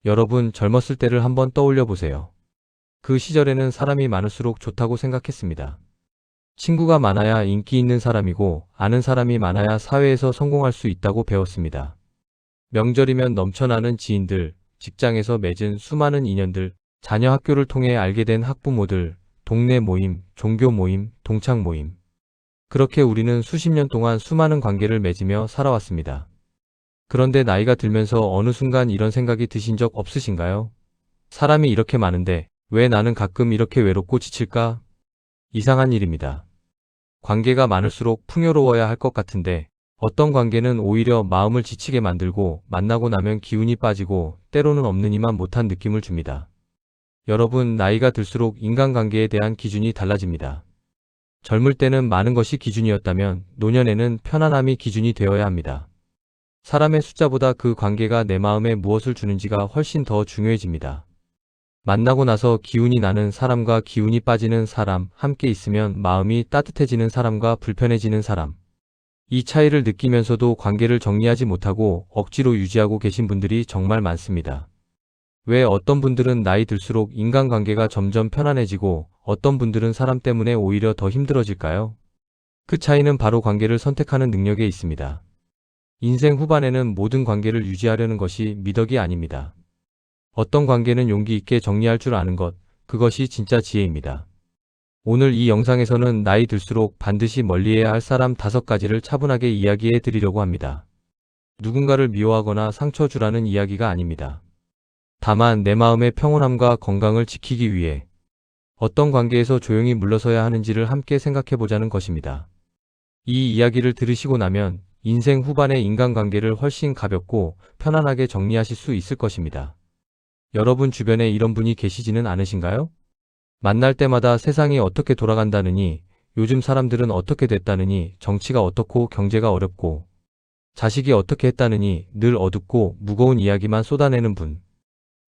여러분 젊었을 때를 한번 떠올려 보세요. 그 시절에는 사람이 많을수록 좋다고 생각했습니다. 친구가 많아야 인기 있는 사람이고 아는 사람이 많아야 사회에서 성공할 수 있다고 배웠습니다. 명절이면 넘쳐나는 지인들, 직장에서 맺은 수많은 인연들, 자녀 학교를 통해 알게 된 학부모들, 동네 모임, 종교 모임, 동창 모임. 그렇게 우리는 수십 년 동안 수많은 관계를 맺으며 살아왔습니다. 그런데 나이가 들면서 어느 순간 이런 생각이 드신 적 없으신가요? 사람이 이렇게 많은데 왜 나는 가끔 이렇게 외롭고 지칠까? 이상한 일입니다. 관계가 많을수록 풍요로워야 할 것 같은데 어떤 관계는 오히려 마음을 지치게 만들고 만나고 나면 기운이 빠지고 때로는 없는 이만 못한 느낌을 줍니다. 여러분, 나이가 들수록 인간관계에 대한 기준이 달라집니다. 젊을 때는 많은 것이 기준이었다면 노년에는 편안함이 기준이 되어야 합니다. 사람의 숫자보다 그 관계가 내 마음에 무엇을 주는지가 훨씬 더 중요해집니다. 만나고 나서 기운이 나는 사람과 기운이 빠지는 사람, 함께 있으면 마음이 따뜻해지는 사람과 불편해지는 사람. 이 차이를 느끼면서도 관계를 정리하지 못하고 억지로 유지하고 계신 분들이 정말 많습니다. 왜 어떤 분들은 나이 들수록 인간관계가 점점 편안해지고 어떤 분들은 사람 때문에 오히려 더 힘들어질까요? 그 차이는 바로 관계를 선택하는 능력에 있습니다. 인생 후반에는 모든 관계를 유지하려는 것이 미덕이 아닙니다. 어떤 관계는 용기 있게 정리할 줄 아는 것, 그것이 진짜 지혜입니다. 오늘 이 영상에서는 나이 들수록 반드시 멀리해야 할 사람 5가지를 차분하게 이야기해 드리려고 합니다. 누군가를 미워하거나 상처 주라는 이야기가 아닙니다. 다만 내 마음의 평온함과 건강을 지키기 위해 어떤 관계에서 조용히 물러서야 하는지를 함께 생각해 보자는 것입니다. 이 이야기를 들으시고 나면 인생 후반의 인간관계를 훨씬 가볍고 편안하게 정리하실 수 있을 것입니다. 여러분 주변에 이런 분이 계시지는 않으신가요? 만날 때마다 세상이 어떻게 돌아간다느니, 요즘 사람들은 어떻게 됐다느니, 정치가 어떻고 경제가 어렵고, 자식이 어떻게 했다느니 늘 어둡고 무거운 이야기만 쏟아내는 분.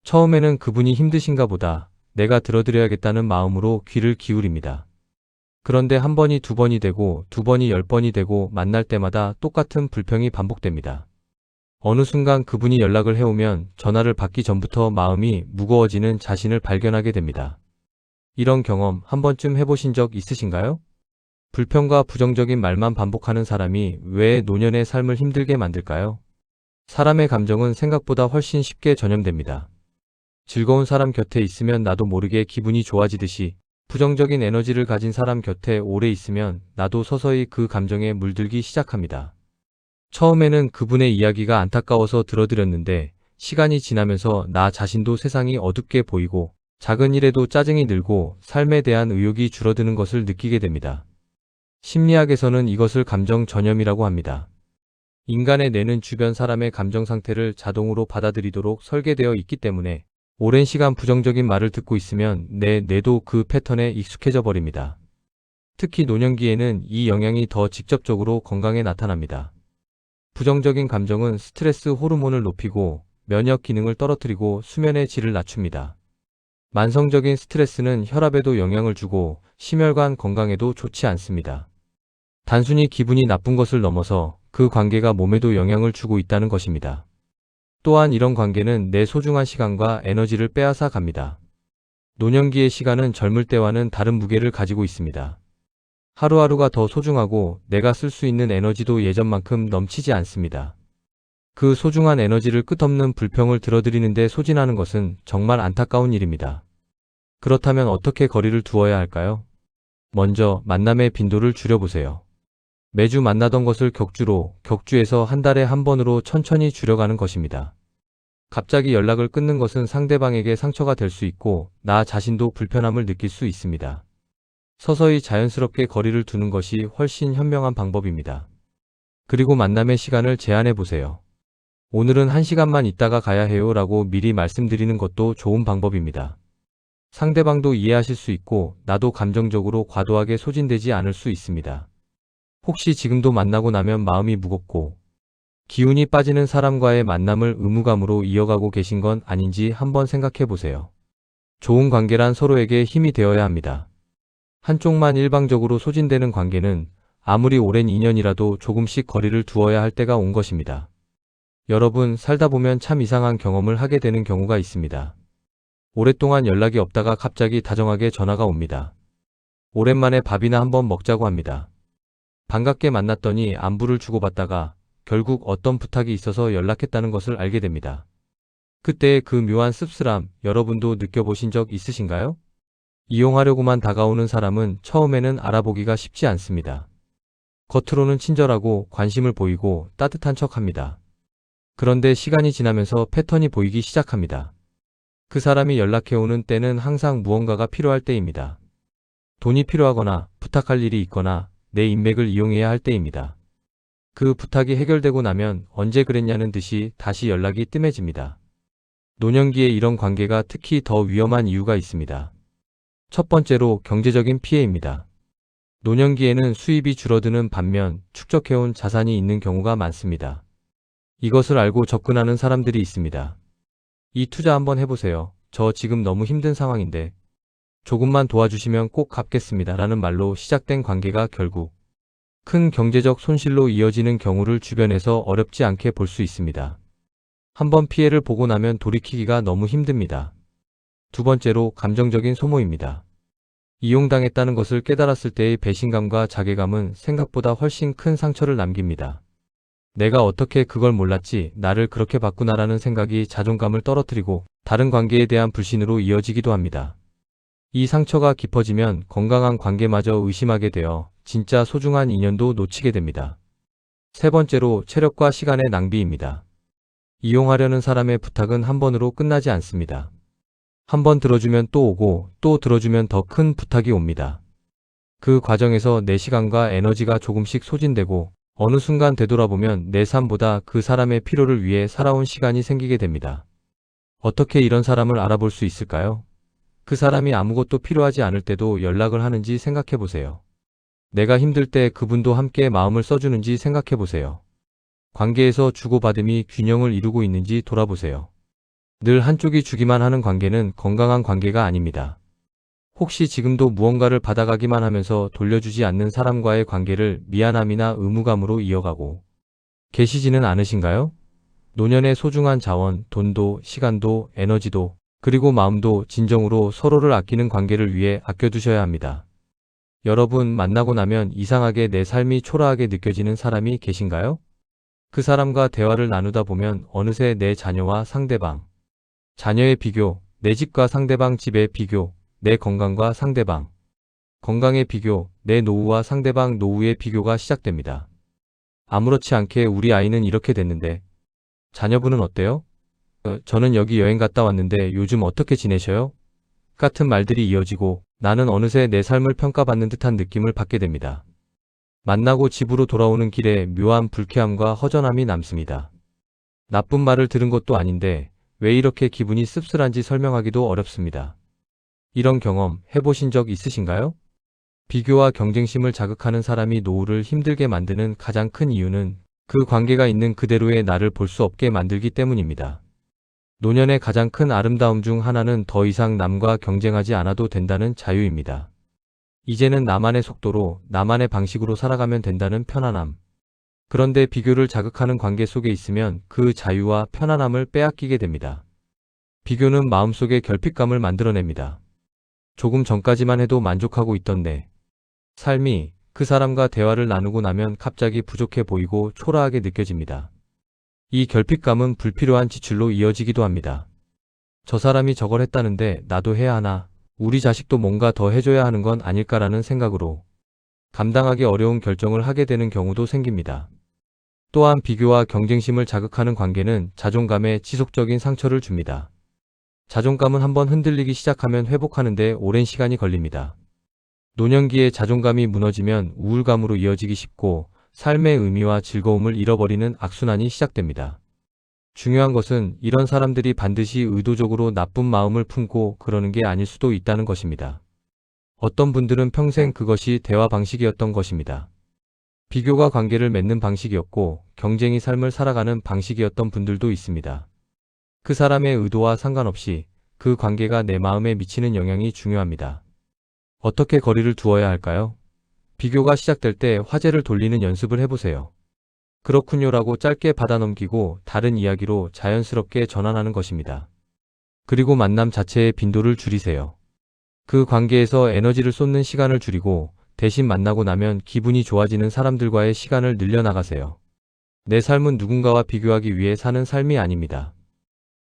처음에는 그분이 힘드신가 보다 내가 들어드려야겠다는 마음으로 귀를 기울입니다. 그런데 한 번이 두 번이 되고 두 번이 10번이 되고 만날 때마다 똑같은 불평이 반복됩니다. 어느 순간 그분이 연락을 해오면 전화를 받기 전부터 마음이 무거워지는 자신을 발견하게 됩니다. 이런 경험 한 번쯤 해보신 적 있으신가요? 불평과 부정적인 말만 반복하는 사람이 왜 노년의 삶을 힘들게 만들까요? 사람의 감정은 생각보다 훨씬 쉽게 전염됩니다. 즐거운 사람 곁에 있으면 나도 모르게 기분이 좋아지듯이 부정적인 에너지를 가진 사람 곁에 오래 있으면 나도 서서히 그 감정에 물들기 시작합니다. 처음에는 그분의 이야기가 안타까워서 들어드렸는데 시간이 지나면서 나 자신도 세상이 어둡게 보이고 작은 일에도 짜증이 늘고 삶에 대한 의욕이 줄어드는 것을 느끼게 됩니다. 심리학에서는 이것을 감정 전염이라고 합니다. 인간의 뇌는 주변 사람의 감정 상태를 자동으로 받아들이도록 설계되어 있기 때문에 오랜 시간 부정적인 말을 듣고 있으면 내 뇌도 그 패턴에 익숙해져 버립니다. 특히 노년기에는 이 영향이 더 직접적으로 건강에 나타납니다. 부정적인 감정은 스트레스 호르몬을 높이고 면역 기능을 떨어뜨리고 수면의 질을 낮춥니다. 만성적인 스트레스는 혈압에도 영향을 주고 심혈관 건강에도 좋지 않습니다. 단순히 기분이 나쁜 것을 넘어서 그 관계가 몸에도 영향을 주고 있다는 것입니다. 또한 이런 관계는 내 소중한 시간과 에너지를 빼앗아 갑니다. 노년기의 시간은 젊을 때와는 다른 무게를 가지고 있습니다. 하루하루가 더 소중하고 내가 쓸 수 있는 에너지도 예전만큼 넘치지 않습니다. 그 소중한 에너지를 끝없는 불평을 들어드리는데 소진하는 것은 정말 안타까운 일입니다. 그렇다면 어떻게 거리를 두어야 할까요? 먼저 만남의 빈도를 줄여보세요. 매주 만나던 것을 격주로, 격주에서 한 달에 한 번으로 천천히 줄여가는 것입니다. 갑자기 연락을 끊는 것은 상대방에게 상처가 될 수 있고 나 자신도 불편함을 느낄 수 있습니다. 서서히 자연스럽게 거리를 두는 것이 훨씬 현명한 방법입니다. 그리고 만남의 시간을 제한해 보세요. 오늘은 1시간만 있다가 가야 해요 라고 미리 말씀드리는 것도 좋은 방법입니다. 상대방도 이해하실 수 있고 나도 감정적으로 과도하게 소진되지 않을 수 있습니다. 혹시 지금도 만나고 나면 마음이 무겁고 기운이 빠지는 사람과의 만남을 의무감으로 이어가고 계신 건 아닌지 한번 생각해 보세요. 좋은 관계란 서로에게 힘이 되어야 합니다. 한쪽만 일방적으로 소진되는 관계는 아무리 오랜 인연이라도 조금씩 거리를 두어야 할 때가 온 것입니다. 여러분, 살다 보면 참 이상한 경험을 하게 되는 경우가 있습니다. 오랫동안 연락이 없다가 갑자기 다정하게 전화가 옵니다. 오랜만에 밥이나 한번 먹자고 합니다. 반갑게 만났더니 안부를 주고받다가 결국 어떤 부탁이 있어서 연락했다는 것을 알게 됩니다. 그때의 그 묘한 씁쓸함, 여러분도 느껴보신 적 있으신가요? 이용하려고만 다가오는 사람은 처음에는 알아보기가 쉽지 않습니다. 겉으로는 친절하고 관심을 보이고 따뜻한 척합니다. 그런데 시간이 지나면서 패턴이 보이기 시작합니다. 그 사람이 연락해오는 때는 항상 무언가가 필요할 때입니다. 돈이 필요하거나 부탁할 일이 있거나 내 인맥을 이용해야 할 때입니다. 그 부탁이 해결되고 나면 언제 그랬냐는 듯이 다시 연락이 뜸해집니다. 노년기에 이런 관계가 특히 더 위험한 이유가 있습니다. 첫 번째로 경제적인 피해입니다. 노년기에는 수입이 줄어드는 반면 축적해온 자산이 있는 경우가 많습니다. 이것을 알고 접근하는 사람들이 있습니다. 이 투자 한번 해보세요. 저 지금 너무 힘든 상황인데 조금만 도와주시면 꼭 갚겠습니다. 라는 말로 시작된 관계가 결국 큰 경제적 손실로 이어지는 경우를 주변에서 어렵지 않게 볼 수 있습니다. 한번 피해를 보고 나면 돌이키기가 너무 힘듭니다. 두 번째로 감정적인 소모입니다. 이용당했다는 것을 깨달았을 때의 배신감과 자괴감은 생각보다 훨씬 큰 상처를 남깁니다. 내가 어떻게 그걸 몰랐지, 나를 그렇게 봤구나라는 생각이 자존감을 떨어뜨리고 다른 관계에 대한 불신으로 이어지기도 합니다. 이 상처가 깊어지면 건강한 관계마저 의심하게 되어 진짜 소중한 인연도 놓치게 됩니다. 세 번째로 체력과 시간의 낭비입니다. 이용하려는 사람의 부탁은 한 번으로 끝나지 않습니다. 한 번 들어주면 또 오고 또 들어주면 더 큰 부탁이 옵니다. 그 과정에서 내 시간과 에너지가 조금씩 소진되고 어느 순간 되돌아보면 내 삶보다 그 사람의 필요를 위해 살아온 시간이 생기게 됩니다. 어떻게 이런 사람을 알아볼 수 있을까요? 그 사람이 아무것도 필요하지 않을 때도 연락을 하는지 생각해 보세요. 내가 힘들 때 그분도 함께 마음을 써주는지 생각해 보세요. 관계에서 주고받음이 균형을 이루고 있는지 돌아보세요. 늘 한쪽이 주기만 하는 관계는 건강한 관계가 아닙니다. 혹시 지금도 무언가를 받아가기만 하면서 돌려주지 않는 사람과의 관계를 미안함이나 의무감으로 이어가고 계시지는 않으신가요? 노년의 소중한 자원, 돈도, 시간도, 에너지도, 그리고 마음도 진정으로 서로를 아끼는 관계를 위해 아껴두셔야 합니다. 여러분, 만나고 나면 이상하게 내 삶이 초라하게 느껴지는 사람이 계신가요? 그 사람과 대화를 나누다 보면 어느새 내 자녀와 상대방, 자녀의 비교, 내 집과 상대방 집의 비교, 내 건강과 상대방, 건강의 비교, 내 노후와 상대방 노후의 비교가 시작됩니다. 아무렇지 않게 우리 아이는 이렇게 됐는데 자녀분은 어때요? 저는 여기 여행 갔다 왔는데 요즘 어떻게 지내셔요? 같은 말들이 이어지고 나는 어느새 내 삶을 평가받는 듯한 느낌을 받게 됩니다. 만나고 집으로 돌아오는 길에 묘한 불쾌함과 허전함이 남습니다. 나쁜 말을 들은 것도 아닌데 왜 이렇게 기분이 씁쓸한지 설명하기도 어렵습니다. 이런 경험 해보신 적 있으신가요? 비교와 경쟁심을 자극하는 사람이 노후를 힘들게 만드는 가장 큰 이유는 그 관계가 있는 그대로의 나를 볼 수 없게 만들기 때문입니다. 노년의 가장 큰 아름다움 중 하나는 더 이상 남과 경쟁하지 않아도 된다는 자유입니다. 이제는 나만의 속도로, 나만의 방식으로 살아가면 된다는 편안함. 그런데 비교를 자극하는 관계 속에 있으면 그 자유와 편안함을 빼앗기게 됩니다. 비교는 마음속에 결핍감을 만들어냅니다. 조금 전까지만 해도 만족하고 있던 내 삶이 그 사람과 대화를 나누고 나면 갑자기 부족해 보이고 초라하게 느껴집니다. 이 결핍감은 불필요한 지출로 이어지기도 합니다. 저 사람이 저걸 했다는데 나도 해야 하나? 우리 자식도 뭔가 더 해줘야 하는 건 아닐까라는 생각으로 감당하기 어려운 결정을 하게 되는 경우도 생깁니다. 또한 비교와 경쟁심을 자극하는 관계는 자존감에 지속적인 상처를 줍니다. 자존감은 한번 흔들리기 시작하면 회복하는 데 오랜 시간이 걸립니다. 노년기에 자존감이 무너지면 우울감으로 이어지기 쉽고 삶의 의미와 즐거움을 잃어버리는 악순환이 시작됩니다. 중요한 것은 이런 사람들이 반드시 의도적으로 나쁜 마음을 품고 그러는 게 아닐 수도 있다는 것입니다. 어떤 분들은 평생 그것이 대화 방식이었던 것입니다. 비교가 관계를 맺는 방식이었고 경쟁이 삶을 살아가는 방식이었던 분들도 있습니다. 그 사람의 의도와 상관없이 그 관계가 내 마음에 미치는 영향이 중요합니다. 어떻게 거리를 두어야 할까요? 비교가 시작될 때 화제를 돌리는 연습을 해보세요. 그렇군요라고 짧게 받아넘기고 다른 이야기로 자연스럽게 전환하는 것입니다. 그리고 만남 자체의 빈도를 줄이세요. 그 관계에서 에너지를 쏟는 시간을 줄이고 대신 만나고 나면 기분이 좋아지는 사람들과의 시간을 늘려나가세요. 내 삶은 누군가와 비교하기 위해 사는 삶이 아닙니다.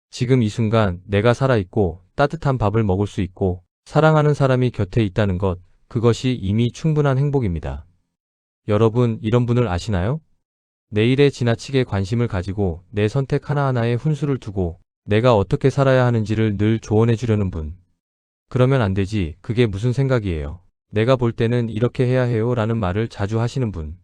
지금 이 순간 내가 살아있고 따뜻한 밥을 먹을 수 있고 사랑하는 사람이 곁에 있다는 것, 그것이 이미 충분한 행복입니다. 여러분, 이런 분을 아시나요? 내일에 지나치게 관심을 가지고 내 선택 하나하나에 훈수를 두고 내가 어떻게 살아야 하는지를 늘 조언해 주려는 분. 그러면 안 되지, 그게 무슨 생각이에요. 내가 볼 때는 이렇게 해야 해요 라는 말을 자주 하시는 분.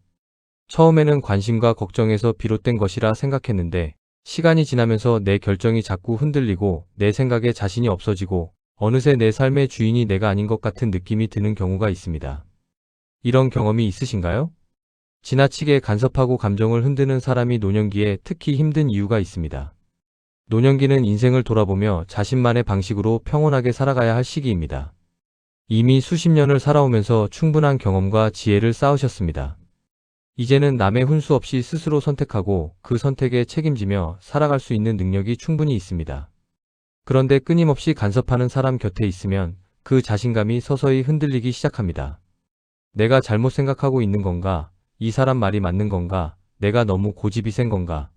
처음에는 관심과 걱정에서 비롯된 것이라 생각했는데 시간이 지나면서 내 결정이 자꾸 흔들리고 내 생각에 자신이 없어지고 어느새 내 삶의 주인이 내가 아닌 것 같은 느낌이 드는 경우가 있습니다. 이런 경험이 있으신가요? 지나치게 간섭하고 감정을 흔드는 사람이 노년기에 특히 힘든 이유가 있습니다. 노년기는 인생을 돌아보며 자신만의 방식으로 평온하게 살아가야 할 시기입니다. 이미 수십 년을 살아오면서 충분한 경험과 지혜를 쌓으셨습니다. 이제는 남의 훈수 없이 스스로 선택하고 그 선택에 책임지며 살아갈 수 있는 능력이 충분히 있습니다. 그런데 끊임없이 간섭하는 사람 곁에 있으면 그 자신감이 서서히 흔들리기 시작합니다. 내가 잘못 생각하고 있는 건가? 이 사람 말이 맞는 건가? 내가 너무 고집이 센 건가?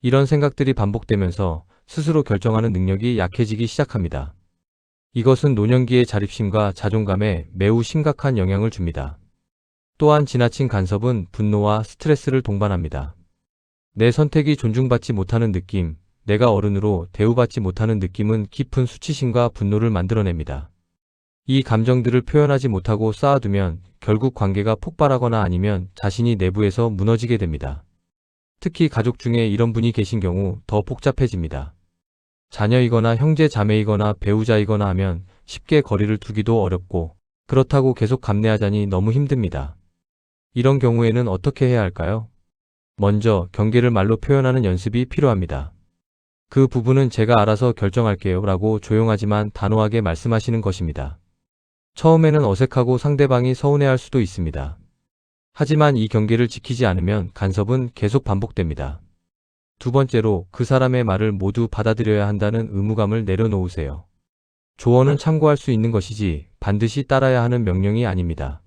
이런 생각들이 반복되면서 스스로 결정하는 능력이 약해지기 시작합니다. 이것은 노년기의 자립심과 자존감에 매우 심각한 영향을 줍니다. 또한 지나친 간섭은 분노와 스트레스를 동반합니다. 내 선택이 존중받지 못하는 느낌, 내가 어른으로 대우받지 못하는 느낌은 깊은 수치심과 분노를 만들어냅니다. 이 감정들을 표현하지 못하고 쌓아두면 결국 관계가 폭발하거나 아니면 자신이 내부에서 무너지게 됩니다. 특히 가족 중에 이런 분이 계신 경우 더 복잡해집니다. 자녀이거나 형제 자매이거나 배우자이거나 하면 쉽게 거리를 두기도 어렵고 그렇다고 계속 감내하자니 너무 힘듭니다. 이런 경우에는 어떻게 해야 할까요? 먼저 경계를 말로 표현하는 연습이 필요합니다. 그 부분은 제가 알아서 결정할게요 라고 조용하지만 단호하게 말씀하시는 것입니다. 처음에는 어색하고 상대방이 서운해할 수도 있습니다. 하지만 이 경계를 지키지 않으면 간섭은 계속 반복됩니다. 두 번째로 그 사람의 말을 모두 받아들여야 한다는 의무감을 내려놓으세요. 조언은 참고할 수 있는 것이지 반드시 따라야 하는 명령이 아닙니다.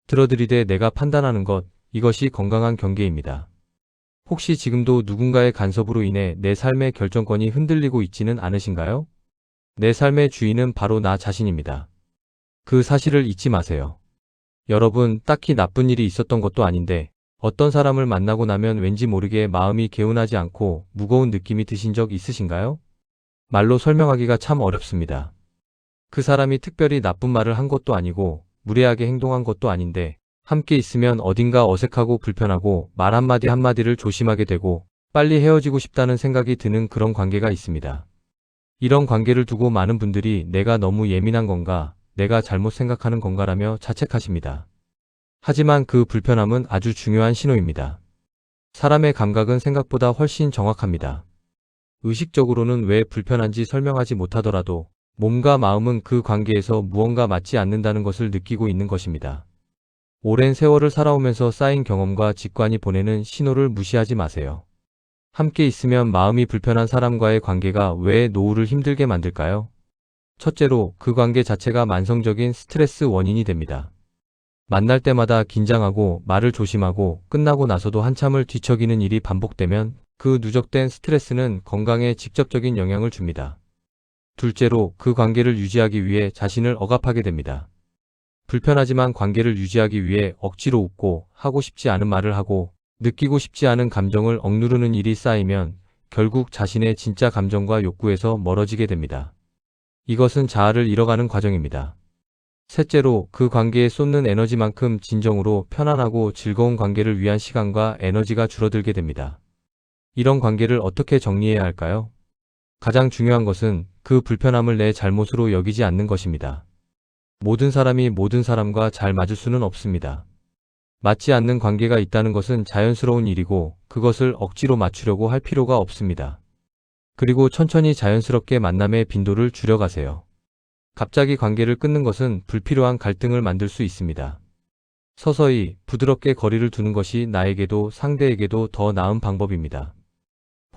들어들이되 내가 판단하는 것, 이것이 건강한 경계입니다. 혹시 지금도 누군가의 간섭으로 인해 내 삶의 결정권이 흔들리고 있지는 않으신가요? 내 삶의 주인은 바로 나 자신입니다. 그 사실을 잊지 마세요. 여러분, 딱히 나쁜 일이 있었던 것도 아닌데 어떤 사람을 만나고 나면 왠지 모르게 마음이 개운하지 않고 무거운 느낌이 드신 적 있으신가요? 말로 설명하기가 참 어렵습니다. 그 사람이 특별히 나쁜 말을 한 것도 아니고 무례하게 행동한 것도 아닌데 함께 있으면 어딘가 어색하고 불편하고 말 한마디 한마디를 조심하게 되고 빨리 헤어지고 싶다는 생각이 드는 그런 관계가 있습니다. 이런 관계를 두고 많은 분들이 내가 너무 예민한 건가, 내가 잘못 생각하는 건가라며 자책하십니다. 하지만 그 불편함은 아주 중요한 신호입니다. 사람의 감각은 생각보다 훨씬 정확합니다. 의식적으로는 왜 불편한지 설명하지 못하더라도 몸과 마음은 그 관계에서 무언가 맞지 않는다는 것을 느끼고 있는 것입니다. 오랜 세월을 살아오면서 쌓인 경험과 직관이 보내는 신호를 무시하지 마세요. 함께 있으면 마음이 불편한 사람과의 관계가 왜 노후를 힘들게 만들까요? 첫째로, 그 관계 자체가 만성적인 스트레스 원인이 됩니다. 만날 때마다 긴장하고 말을 조심하고 끝나고 나서도 한참을 뒤척이는 일이 반복되면 그 누적된 스트레스는 건강에 직접적인 영향을 줍니다. 둘째로, 그 관계를 유지하기 위해 자신을 억압하게 됩니다. 불편하지만 관계를 유지하기 위해 억지로 웃고 하고 싶지 않은 말을 하고 느끼고 싶지 않은 감정을 억누르는 일이 쌓이면 결국 자신의 진짜 감정과 욕구에서 멀어지게 됩니다. 이것은 자아를 잃어가는 과정입니다. 셋째로, 그 관계에 쏟는 에너지만큼 진정으로 편안하고 즐거운 관계를 위한 시간과 에너지가 줄어들게 됩니다. 이런 관계를 어떻게 정리해야 할까요? 가장 중요한 것은 그 불편함을 내 잘못으로 여기지 않는 것입니다. 모든 사람이 모든 사람과 잘 맞을 수는 없습니다. 맞지 않는 관계가 있다는 것은 자연스러운 일이고 그것을 억지로 맞추려고 할 필요가 없습니다. 그리고 천천히 자연스럽게 만남의 빈도를 줄여가세요. 갑자기 관계를 끊는 것은 불필요한 갈등을 만들 수 있습니다. 서서히 부드럽게 거리를 두는 것이 나에게도 상대에게도 더 나은 방법입니다.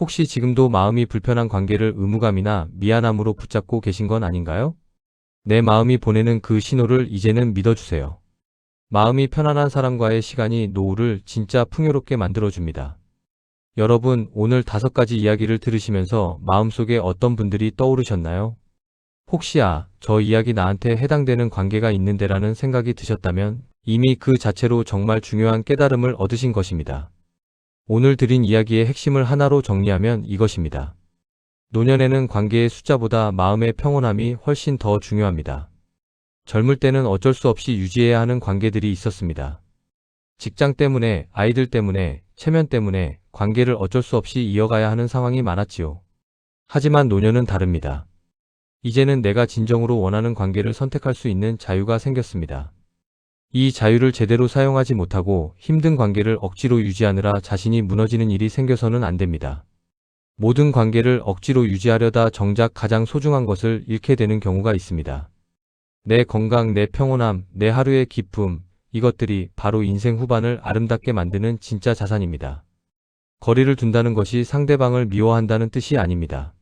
혹시 지금도 마음이 불편한 관계를 의무감이나 미안함으로 붙잡고 계신 건 아닌가요? 내 마음이 보내는 그 신호를 이제는 믿어주세요. 마음이 편안한 사람과의 시간이 노후를 진짜 풍요롭게 만들어줍니다. 여러분, 오늘 5가지 이야기를 들으시면서 마음속에 어떤 분들이 떠오르셨나요? 혹시 저 이야기 나한테 해당되는 관계가 있는데라는 생각이 드셨다면 이미 그 자체로 정말 중요한 깨달음을 얻으신 것입니다. 오늘 드린 이야기의 핵심을 하나로 정리하면 이것입니다. 노년에는 관계의 숫자보다 마음의 평온함이 훨씬 더 중요합니다. 젊을 때는 어쩔 수 없이 유지해야 하는 관계들이 있었습니다. 직장 때문에, 아이들 때문에, 체면 때문에 관계를 어쩔 수 없이 이어가야 하는 상황이 많았지요. 하지만 노년은 다릅니다. 이제는 내가 진정으로 원하는 관계를 선택할 수 있는 자유가 생겼습니다. 이 자유를 제대로 사용하지 못하고 힘든 관계를 억지로 유지하느라 자신이 무너지는 일이 생겨서는 안 됩니다. 모든 관계를 억지로 유지하려다 정작 가장 소중한 것을 잃게 되는 경우가 있습니다. 내 건강, 내 평온함, 내 하루의 기쁨, 이것들이 바로 인생 후반을 아름답게 만드는 진짜 자산입니다. 거리를 둔다는 것이 상대방을 미워한다는 뜻이 아닙니다.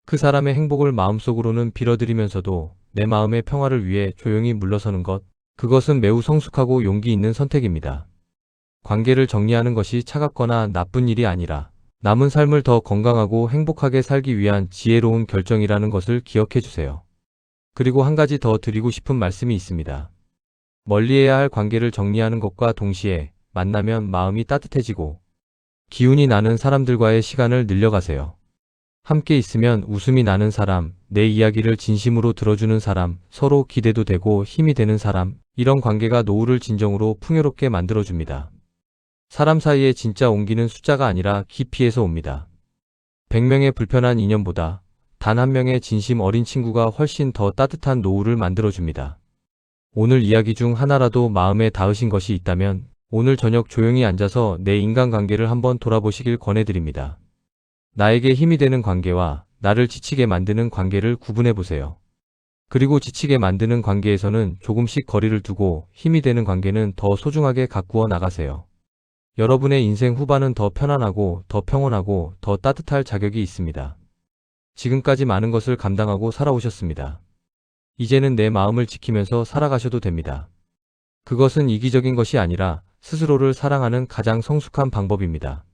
그 사람의 행복을 마음속으로는 빌어드리면서도 내 마음의 평화를 위해 조용히 물러서는 것, 그것은 매우 성숙하고 용기 있는 선택입니다. 관계를 정리하는 것이 차갑거나 나쁜 일이 아니라 남은 삶을 더 건강하고 행복하게 살기 위한 지혜로운 결정이라는 것을 기억해 주세요. 그리고 한 가지 더 드리고 싶은 말씀이 있습니다. 멀리해야 할 관계를 정리하는 것과 동시에 만나면 마음이 따뜻해지고 기운이 나는 사람들과의 시간을 늘려가세요. 함께 있으면 웃음이 나는 사람, 내 이야기를 진심으로 들어주는 사람, 서로 기대도 되고 힘이 되는 사람, 이런 관계가 노후를 진정으로 풍요롭게 만들어줍니다. 사람 사이에 진짜 온기는 숫자가 아니라 깊이에서 옵니다. 100명의 불편한 인연보다 단 한 명의 진심 어린 친구가 훨씬 더 따뜻한 노후를 만들어줍니다. 오늘 이야기 중 하나라도 마음에 닿으신 것이 있다면 오늘 저녁 조용히 앉아서 내 인간관계를 한번 돌아보시길 권해드립니다. 나에게 힘이 되는 관계와 나를 지치게 만드는 관계를 구분해 보세요. 그리고 지치게 만드는 관계에서는 조금씩 거리를 두고 힘이 되는 관계는 더 소중하게 가꾸어 나가세요. 여러분의 인생 후반은 더 편안하고 더 평온하고 더 따뜻할 자격이 있습니다. 지금까지 많은 것을 감당하고 살아오셨습니다. 이제는 내 마음을 지키면서 살아가셔도 됩니다. 그것은 이기적인 것이 아니라 스스로를 사랑하는 가장 성숙한 방법입니다.